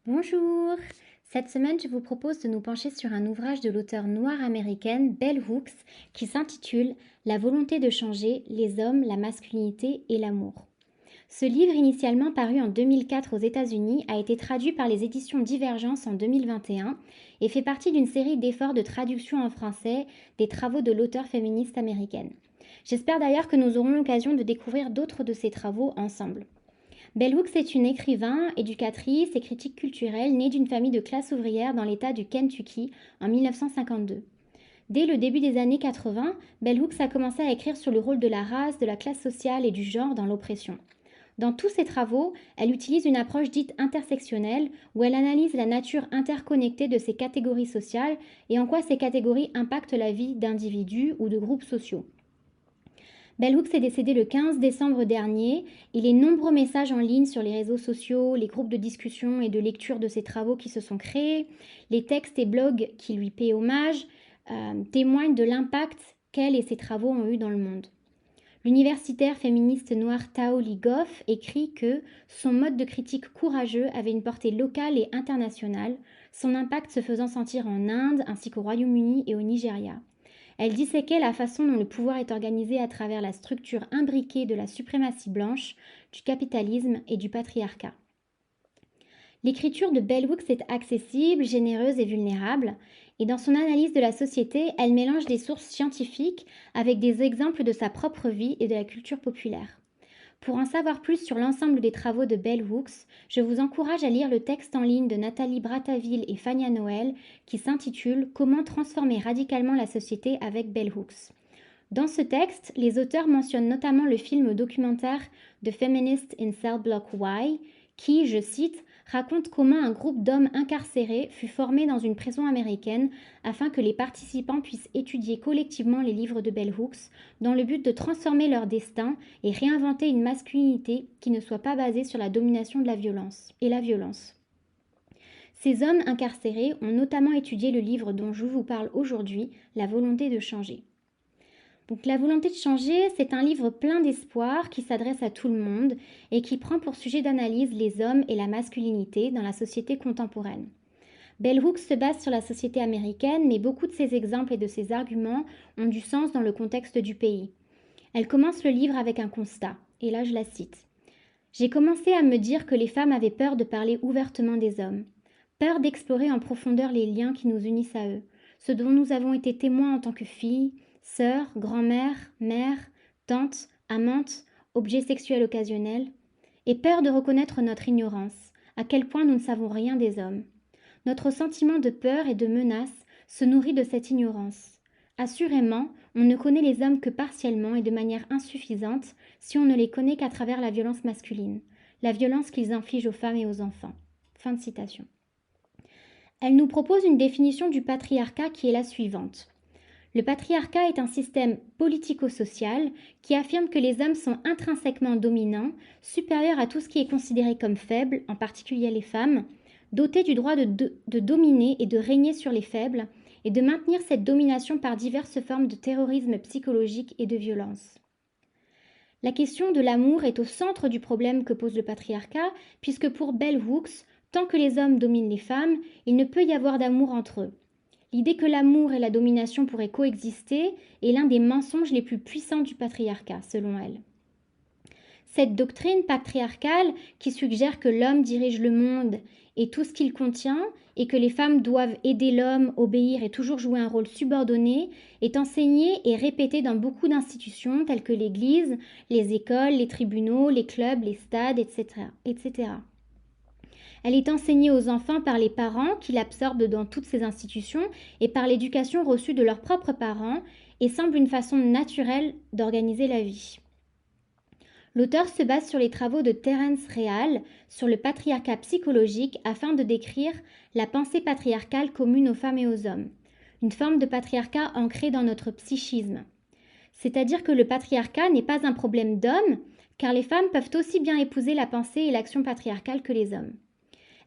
Bonjour! Cette semaine, je vous propose de nous pencher sur un ouvrage de l'auteure noire américaine Bell Hooks qui s'intitule La volonté de changer, les hommes, la masculinité et l'amour. Ce livre, initialement paru en 2004 aux États-Unis, a été traduit par les éditions Divergence en 2021 et fait partie d'une série d'efforts de traduction en français des travaux de l'auteure féministe américaine. J'espère d'ailleurs que nous aurons l'occasion de découvrir d'autres de ses travaux ensemble. Bell Hooks est une écrivain, éducatrice et critique culturelle née d'une famille de classe ouvrière dans l'État du Kentucky en 1952. Dès le début des années 80, Bell Hooks a commencé à écrire sur le rôle de la race, de la classe sociale et du genre dans l'oppression. Dans tous ses travaux, elle utilise une approche dite intersectionnelle où elle analyse la nature interconnectée de ces catégories sociales et en quoi ces catégories impactent la vie d'individus ou de groupes sociaux. Bell Hooks est décédée le 15 décembre dernier et les nombreux messages en ligne sur les réseaux sociaux, les groupes de discussion et de lecture de ses travaux qui se sont créés, les textes et blogs qui lui paient hommage, témoignent de l'impact qu'elle et ses travaux ont eu dans le monde. L'universitaire féministe noire Tao Lee Goff écrit que son mode de critique courageux avait une portée locale et internationale, son impact se faisant sentir en Inde ainsi qu'au Royaume-Uni et au Nigeria. Elle disséquait la façon dont le pouvoir est organisé à travers la structure imbriquée de la suprématie blanche, du capitalisme et du patriarcat. L'écriture de Bell Hooks est accessible, généreuse et vulnérable, et dans son analyse de la société, elle mélange des sources scientifiques avec des exemples de sa propre vie et de la culture populaire. Pour en savoir plus sur l'ensemble des travaux de Bell Hooks, je vous encourage à lire le texte en ligne de Nathalie Brataville et Fania Noël qui s'intitule Comment transformer radicalement la société avec Bell Hooks. Dans ce texte, les auteurs mentionnent notamment le film documentaire The Feminist in Cell Block Y qui, je cite, raconte comment un groupe d'hommes incarcérés fut formé dans une prison américaine afin que les participants puissent étudier collectivement les livres de Bell Hooks dans le but de transformer leur destin et réinventer une masculinité qui ne soit pas basée sur la domination de la violence et la violence. Ces hommes incarcérés ont notamment étudié le livre dont je vous parle aujourd'hui, La volonté de changer. Donc La volonté de changer, c'est un livre plein d'espoir qui s'adresse à tout le monde et qui prend pour sujet d'analyse les hommes et la masculinité dans la société contemporaine. Bell Hooks se base sur la société américaine, mais beaucoup de ses exemples et de ses arguments ont du sens dans le contexte du pays. Elle commence le livre avec un constat, et là je la cite. J'ai commencé à me dire que les femmes avaient peur de parler ouvertement des hommes, peur d'explorer en profondeur les liens qui nous unissent à eux, ce dont nous avons été témoins en tant que filles, sœurs, grand-mère, mère, tante, amante, objet sexuel occasionnel, et peur de reconnaître notre ignorance, à quel point nous ne savons rien des hommes. Notre sentiment de peur et de menace se nourrit de cette ignorance. Assurément, on ne connaît les hommes que partiellement et de manière insuffisante si on ne les connaît qu'à travers la violence masculine, la violence qu'ils infligent aux femmes et aux enfants. Fin de citation. Elle nous propose une définition du patriarcat qui est la suivante. Le patriarcat est un système politico-social qui affirme que les hommes sont intrinsèquement dominants, supérieurs à tout ce qui est considéré comme faible, en particulier les femmes, dotés du droit de dominer et de régner sur les faibles, et de maintenir cette domination par diverses formes de terrorisme psychologique et de violence. La question de l'amour est au centre du problème que pose le patriarcat, puisque pour Bell Hooks, tant que les hommes dominent les femmes, il ne peut y avoir d'amour entre eux. L'idée que l'amour et la domination pourraient coexister est l'un des mensonges les plus puissants du patriarcat, selon elle. Cette doctrine patriarcale qui suggère que l'homme dirige le monde et tout ce qu'il contient et que les femmes doivent aider l'homme, obéir et toujours jouer un rôle subordonné est enseignée et répétée dans beaucoup d'institutions telles que l'Église, les écoles, les tribunaux, les clubs, les stades, etc. Elle est enseignée aux enfants par les parents qui l'absorbent dans toutes ces institutions et par l'éducation reçue de leurs propres parents et semble une façon naturelle d'organiser la vie. L'auteur se base sur les travaux de Terence Real sur le patriarcat psychologique afin de décrire la pensée patriarcale commune aux femmes et aux hommes, une forme de patriarcat ancrée dans notre psychisme. C'est-à-dire que le patriarcat n'est pas un problème d'hommes, car les femmes peuvent aussi bien épouser la pensée et l'action patriarcale que les hommes.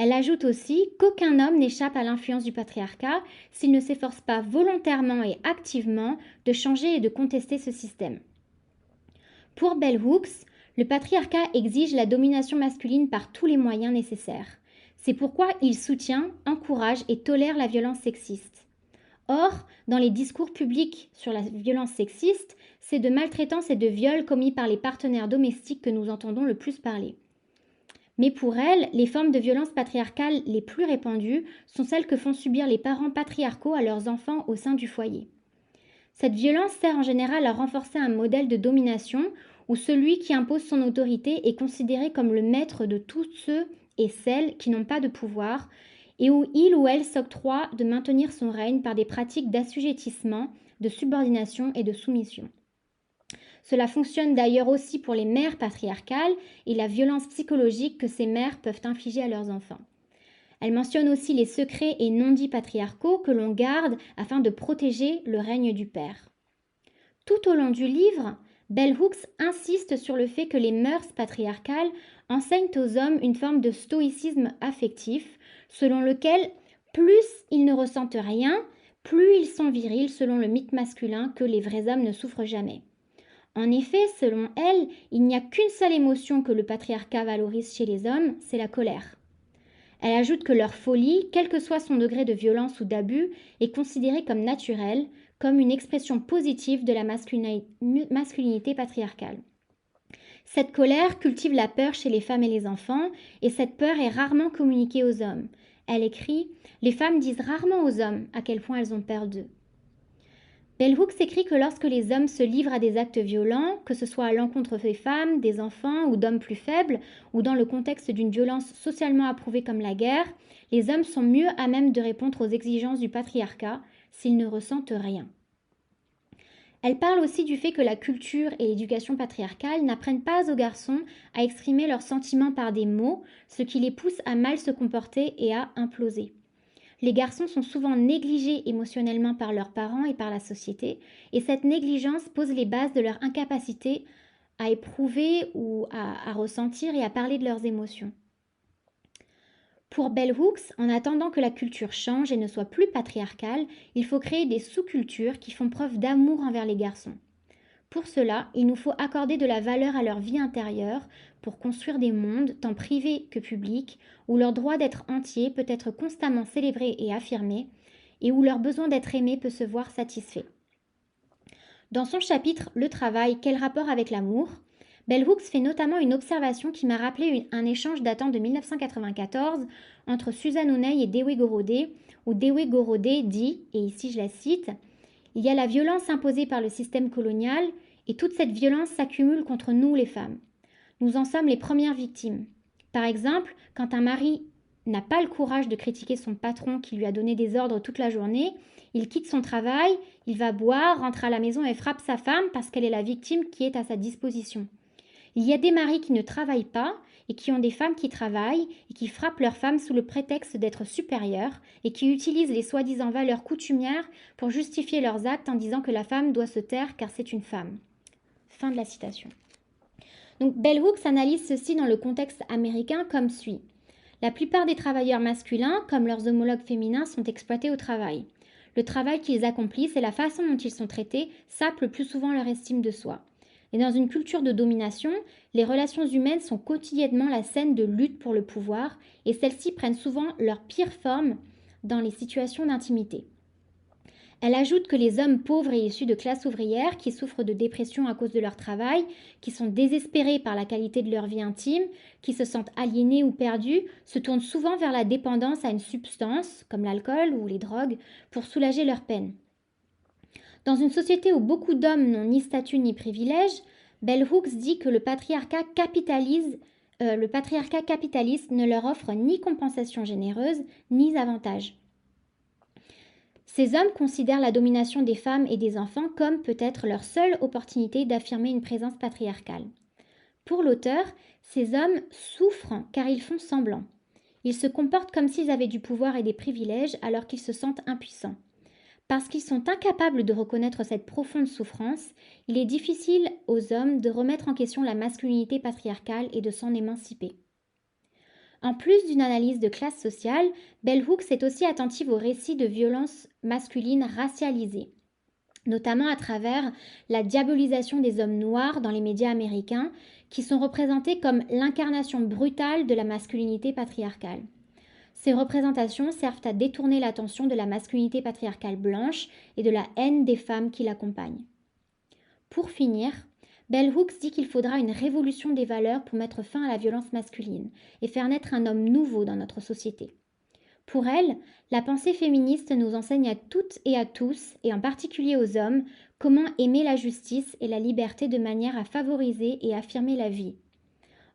Elle ajoute aussi qu'aucun homme n'échappe à l'influence du patriarcat s'il ne s'efforce pas volontairement et activement de changer et de contester ce système. Pour Bell Hooks, le patriarcat exige la domination masculine par tous les moyens nécessaires. C'est pourquoi il soutient, encourage et tolère la violence sexiste. Or, dans les discours publics sur la violence sexiste, c'est de maltraitance et de viol commis par les partenaires domestiques que nous entendons le plus parler. Mais pour elle, les formes de violence patriarcale les plus répandues sont celles que font subir les parents patriarcaux à leurs enfants au sein du foyer. Cette violence sert en général à renforcer un modèle de domination où celui qui impose son autorité est considéré comme le maître de tous ceux et celles qui n'ont pas de pouvoir et où il ou elle s'octroie de maintenir son règne par des pratiques d'assujettissement, de subordination et de soumission. Cela fonctionne d'ailleurs aussi pour les mères patriarcales et la violence psychologique que ces mères peuvent infliger à leurs enfants. Elle mentionne aussi les secrets et non-dits patriarcaux que l'on garde afin de protéger le règne du père. Tout au long du livre, Bell Hooks insiste sur le fait que les mœurs patriarcales enseignent aux hommes une forme de stoïcisme affectif, selon lequel plus ils ne ressentent rien, plus ils sont virils selon le mythe masculin que les vrais hommes ne souffrent jamais. En effet, selon elle, il n'y a qu'une seule émotion que le patriarcat valorise chez les hommes, c'est la colère. Elle ajoute que leur folie, quel que soit son degré de violence ou d'abus, est considérée comme naturelle, comme une expression positive de la masculinité patriarcale. Cette colère cultive la peur chez les femmes et les enfants, et cette peur est rarement communiquée aux hommes. Elle écrit « Les femmes disent rarement aux hommes à quel point elles ont peur d'eux ». Bell Hooks écrit que lorsque les hommes se livrent à des actes violents, que ce soit à l'encontre des femmes, des enfants ou d'hommes plus faibles, ou dans le contexte d'une violence socialement approuvée comme la guerre, les hommes sont mieux à même de répondre aux exigences du patriarcat s'ils ne ressentent rien. Elle parle aussi du fait que la culture et l'éducation patriarcale n'apprennent pas aux garçons à exprimer leurs sentiments par des mots, ce qui les pousse à mal se comporter et à imploser. Les garçons sont souvent négligés émotionnellement par leurs parents et par la société, et cette négligence pose les bases de leur incapacité à éprouver ou à ressentir et à parler de leurs émotions. Pour Bell Hooks, en attendant que la culture change et ne soit plus patriarcale, il faut créer des sous-cultures qui font preuve d'amour envers les garçons. Pour cela, il nous faut accorder de la valeur à leur vie intérieure pour construire des mondes, tant privés que publics, où leur droit d'être entier peut être constamment célébré et affirmé, et où leur besoin d'être aimé peut se voir satisfait. Dans son chapitre « Le travail, quel rapport avec l'amour ?», Bell Hooks fait notamment une observation qui m'a rappelé un échange datant de 1994 entre Suzanne Ouney et Dewey Gorodé, où Dewey Gorodé dit, et ici je la cite, « Il y a la violence imposée par le système colonial, et toute cette violence s'accumule contre nous les femmes. Nous en sommes les premières victimes. Par exemple, quand un mari n'a pas le courage de critiquer son patron qui lui a donné des ordres toute la journée, il quitte son travail, il va boire, rentre à la maison et frappe sa femme parce qu'elle est la victime qui est à sa disposition. Il y a des maris qui ne travaillent pas et qui ont des femmes qui travaillent et qui frappent leurs femmes sous le prétexte d'être supérieures et qui utilisent les soi-disant valeurs coutumières pour justifier leurs actes en disant que la femme doit se taire car c'est une femme. » Fin de la citation. Donc Bell Hooks analyse ceci dans le contexte américain comme suit. La plupart des travailleurs masculins, comme leurs homologues féminins, sont exploités au travail. Le travail qu'ils accomplissent et la façon dont ils sont traités sapent le plus souvent leur estime de soi. Et dans une culture de domination, les relations humaines sont quotidiennement la scène de lutte pour le pouvoir et celles-ci prennent souvent leur pire forme dans les situations d'intimité. Elle ajoute que les hommes pauvres et issus de classes ouvrières qui souffrent de dépression à cause de leur travail, qui sont désespérés par la qualité de leur vie intime, qui se sentent aliénés ou perdus, se tournent souvent vers la dépendance à une substance, comme l'alcool ou les drogues, pour soulager leur peine. Dans une société où beaucoup d'hommes n'ont ni statut ni privilège, Bell Hooks dit que le patriarcat capitaliste ne leur offre ni compensation généreuse, ni avantage. Ces hommes considèrent la domination des femmes et des enfants comme peut-être leur seule opportunité d'affirmer une présence patriarcale. Pour l'auteur, ces hommes souffrent car ils font semblant. Ils se comportent comme s'ils avaient du pouvoir et des privilèges alors qu'ils se sentent impuissants. Parce qu'ils sont incapables de reconnaître cette profonde souffrance, il est difficile aux hommes de remettre en question la masculinité patriarcale et de s'en émanciper. En plus d'une analyse de classe sociale, Bell Hooks est aussi attentive aux récits de violences masculines racialisées, notamment à travers la diabolisation des hommes noirs dans les médias américains, qui sont représentés comme l'incarnation brutale de la masculinité patriarcale. Ces représentations servent à détourner l'attention de la masculinité patriarcale blanche et de la haine des femmes qui l'accompagnent. Pour finir, Bell Hooks dit qu'il faudra une révolution des valeurs pour mettre fin à la violence masculine et faire naître un homme nouveau dans notre société. Pour elle, la pensée féministe nous enseigne à toutes et à tous, et en particulier aux hommes, comment aimer la justice et la liberté de manière à favoriser et affirmer la vie.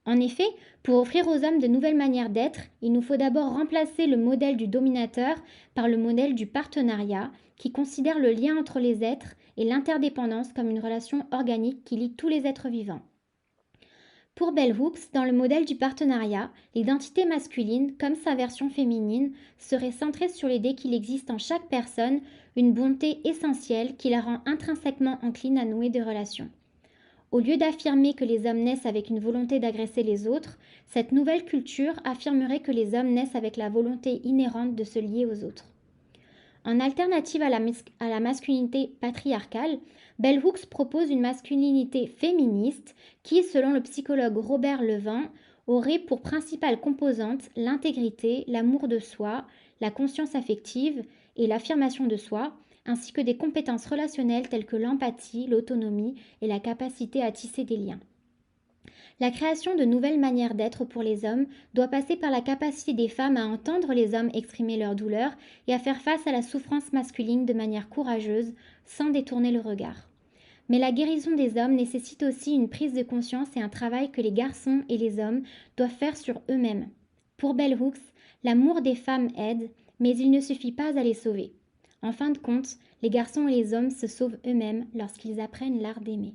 En effet, pour offrir aux hommes de nouvelles manières d'être, il nous faut d'abord remplacer le modèle du dominateur par le modèle du partenariat, qui considère le lien entre les êtres et l'interdépendance comme une relation organique qui lie tous les êtres vivants. Pour Bell Hooks, dans le modèle du partenariat, l'identité masculine, comme sa version féminine, serait centrée sur l'idée qu'il existe en chaque personne une bonté essentielle qui la rend intrinsèquement encline à nouer des relations. Au lieu d'affirmer que les hommes naissent avec une volonté d'agresser les autres, cette nouvelle culture affirmerait que les hommes naissent avec la volonté inhérente de se lier aux autres. En alternative à la masculinité patriarcale, Bell Hooks propose une masculinité féministe qui, selon le psychologue Robert Levin, aurait pour principale composante l'intégrité, l'amour de soi, la conscience affective et l'affirmation de soi, ainsi que des compétences relationnelles telles que l'empathie, l'autonomie et la capacité à tisser des liens. La création de nouvelles manières d'être pour les hommes doit passer par la capacité des femmes à entendre les hommes exprimer leurs douleurs et à faire face à la souffrance masculine de manière courageuse, sans détourner le regard. Mais la guérison des hommes nécessite aussi une prise de conscience et un travail que les garçons et les hommes doivent faire sur eux-mêmes. Pour Bell Hooks, l'amour des femmes aide, mais il ne suffit pas à les sauver. En fin de compte, les garçons et les hommes se sauvent eux-mêmes lorsqu'ils apprennent l'art d'aimer.